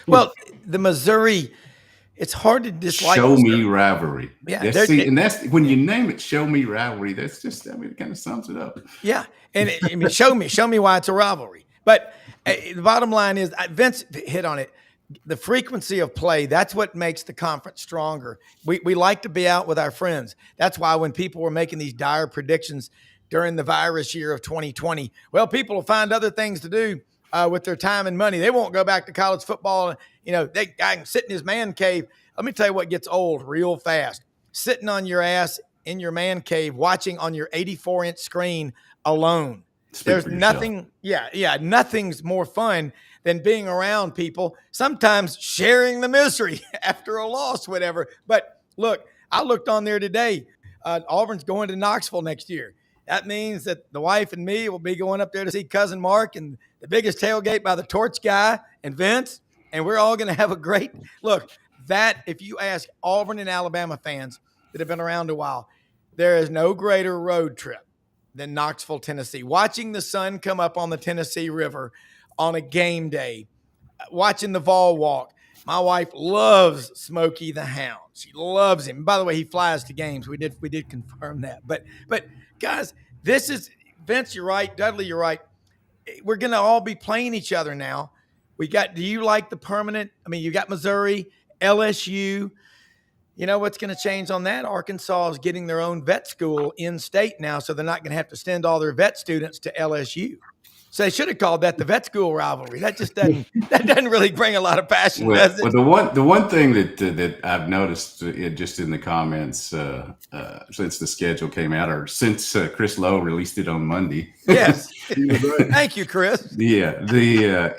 Well, the Missouri, it's hard to dislike. Show me rivalry. Yeah, and that's when you name it. Show me rivalry. That's just, it kind of sums it up. Yeah, and show me why it's a rivalry. But the bottom line is, Vince hit on it. The frequency of play, that's what makes the conference stronger. We like to be out with our friends. That's why when people were making these dire predictions during the virus year of 2020, well, people will find other things to do with their time and money. They won't go back to college football. I can sit in his man cave. Let me tell you what gets old real fast. Sitting on your ass in your man cave, watching on your 84-inch screen alone. There's nothing. Nothing's more fun than being around people, sometimes sharing the misery after a loss, whatever. But look, I looked on there today. Auburn's going to Knoxville next year. That means that the wife and me will be going up there to see Cousin Mark and the biggest tailgate by the Torch guy and Vince, and we're all going to have a great look. That, if you ask Auburn and Alabama fans that have been around a while, there is no greater road trip than Knoxville, Tennessee. Watching the sun come up on the Tennessee River on a game day, watching the Vol Walk. My wife loves Smokey the Hound. She loves him. By the way, he flies to games. We did confirm that. But guys, this is Vince. You're right. Dudley, you're right. We're going to all be playing each other now. Do you like the permanent? I mean, you got Missouri, LSU. You know what's going to change on that? Arkansas is getting their own vet school in state now, so they're not going to have to send all their vet students to LSU. So they should have called that the vet school rivalry. That just doesn't really bring a lot of passion, does it? Well, the one thing that I've noticed just in the comments since the schedule came out, or since Chris Lowe released it on Monday. Yes, thank you, Chris. Yeah,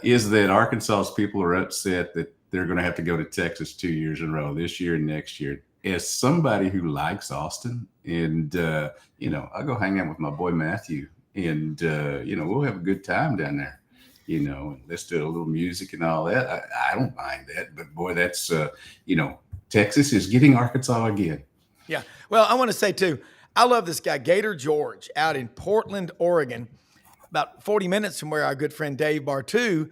is that Arkansas's people are upset that they're going to have to go to Texas 2 years in a row, this year and next year. As somebody who likes Austin, and I'll go hang out with my boy Matthew, and we'll have a good time down there. And let's do a little music and all that. I don't mind that, but boy, that's Texas is getting Arkansas again. Yeah. Well, I want to say too, I love this guy, Gator George, out in Portland, Oregon, about 40 minutes from where our good friend Dave Bartu,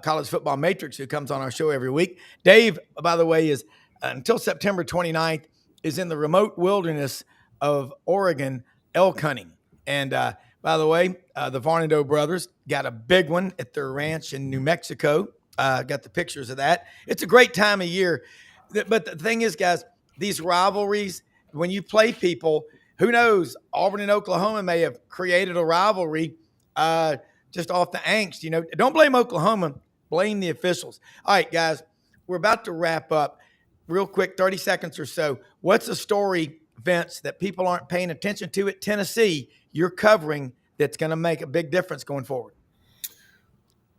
College Football Matrix, who comes on our show every week. Dave, by the way, is until September 29th, is in the remote wilderness of Oregon elk hunting. And by the way, the Varnado brothers got a big one at their ranch in New Mexico. Got the pictures of that. It's a great time of year. But the thing is, guys, these rivalries, when you play people, who knows, Auburn and Oklahoma may have created a rivalry just off the angst. Don't blame Oklahoma, blame the officials. All right, guys, we're about to wrap up. Real quick, 30 seconds or so. What's a story, Vince, that people aren't paying attention to at Tennessee you're covering that's going to make a big difference going forward?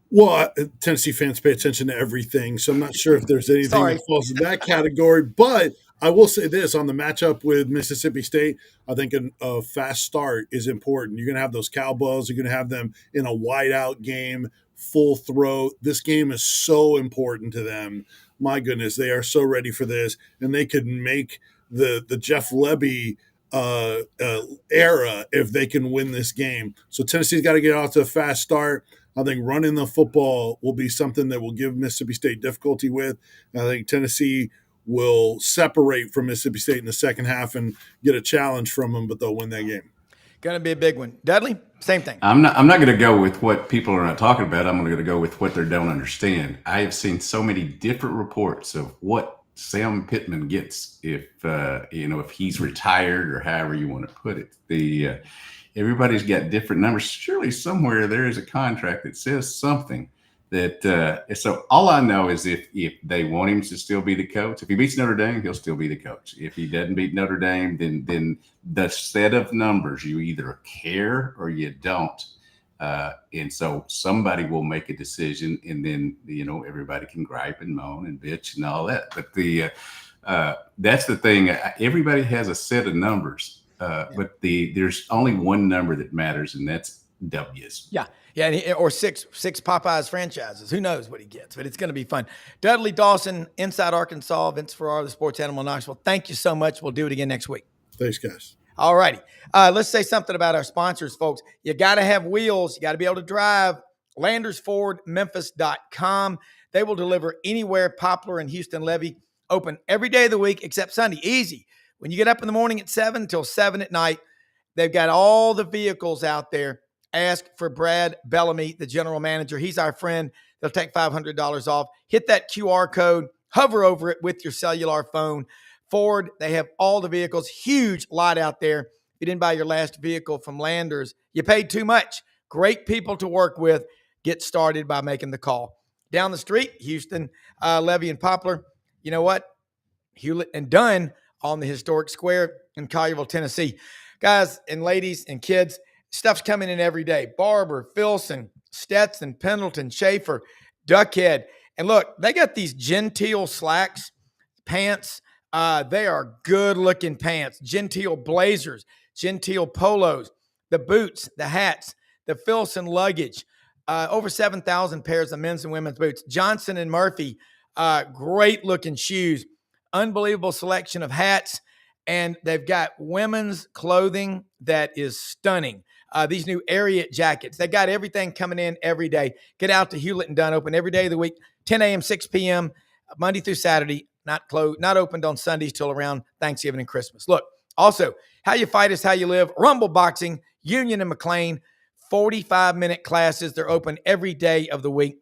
Well, Tennessee fans pay attention to everything, so I'm not sure if there's anything that falls in that category. But I will say this, on the matchup with Mississippi State, I think a fast start is important. You're going to have those Cowboys. You're going to have them in a wide-out game, full throw. This game is so important to them. My goodness, they are so ready for this, and they could make the Jeff Lebby era if they can win this game. So Tennessee's got to get off to a fast start. I think running the football will be something that will give Mississippi State difficulty with. I think Tennessee will separate from Mississippi State in the second half and get a challenge from them, but they'll win that game. Going to be a big one. Dudley, same thing. I'm not going to go with what people are not talking about. I'm going to go with what they don't understand. I have seen so many different reports of what Sam Pittman gets if he's retired, or however you want to put it. Everybody's got different numbers. Surely somewhere there is a contract that says something that. So all I know is if they want him to still be the coach, if he beats Notre Dame, he'll still be the coach. If he doesn't beat Notre Dame, then the set of numbers, you either care or you don't. And so somebody will make a decision, and then everybody can gripe and moan and bitch and all that. But that's the thing. Everybody has a set of numbers. But there's only one number that matters, and that's W's. Yeah, or six Popeyes franchises. Who knows what he gets? But it's going to be fun. Dudley Dawson, Inside Arkansas, Vince Ferrara, the Sports Animal Knoxville. Thank you so much. We'll do it again next week. Thanks, guys. All righty. Let's say something about our sponsors, folks. You got to have wheels. You got to be able to drive. LandersFordMemphis.com. They will deliver anywhere. Poplar and Houston Levy open every day of the week except Sunday. Easy. When you get up in the morning at 7 till 7 at night, they've got all the vehicles out there. Ask for Brad Bellamy, the general manager. He's our friend. They'll take $500 off. Hit that QR code. Hover over it with your cellular phone. Ford, they have all the vehicles. Huge lot out there. If you didn't buy your last vehicle from Landers, you paid too much. Great people to work with. Get started by making the call. Down the street, Houston, Levy and Poplar. You know what? Hewlett and Dunn on the historic square in Collierville, Tennessee. Guys and ladies and kids, stuff's coming in every day. Barber, Filson, Stetson, Pendleton, Schaefer, Duckhead. And look, they got these genteel slacks, pants. They are good-looking pants. Genteel blazers, genteel polos, the boots, the hats, the Filson luggage. Over 7,000 pairs of men's and women's boots. Johnson and Murphy, great-looking shoes. Unbelievable selection of hats, and they've got women's clothing that is stunning. These new Ariat jackets, they got everything coming in every day. Get out to Hewlett and Dunn, open every day of the week, 10 a.m., 6 p.m., Monday through Saturday, not opened on Sundays till around Thanksgiving and Christmas. Look, also, How You Fight is How You Live, Rumble Boxing, Union and McLean, 45-minute classes. They're open every day of the week.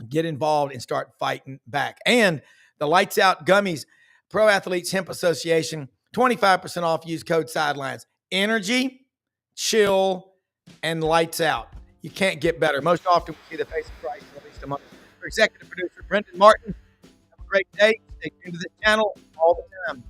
Get involved and start fighting back. And the Lights Out Gummies, Pro Athletes Hemp Association, 25% off. Use code Sidelines. Energy, chill, and lights out. You can't get better. Most often we see the face of Christ, at least among our executive producer, Brenden Martin. Have a great day. Stay tuned to this channel all the time.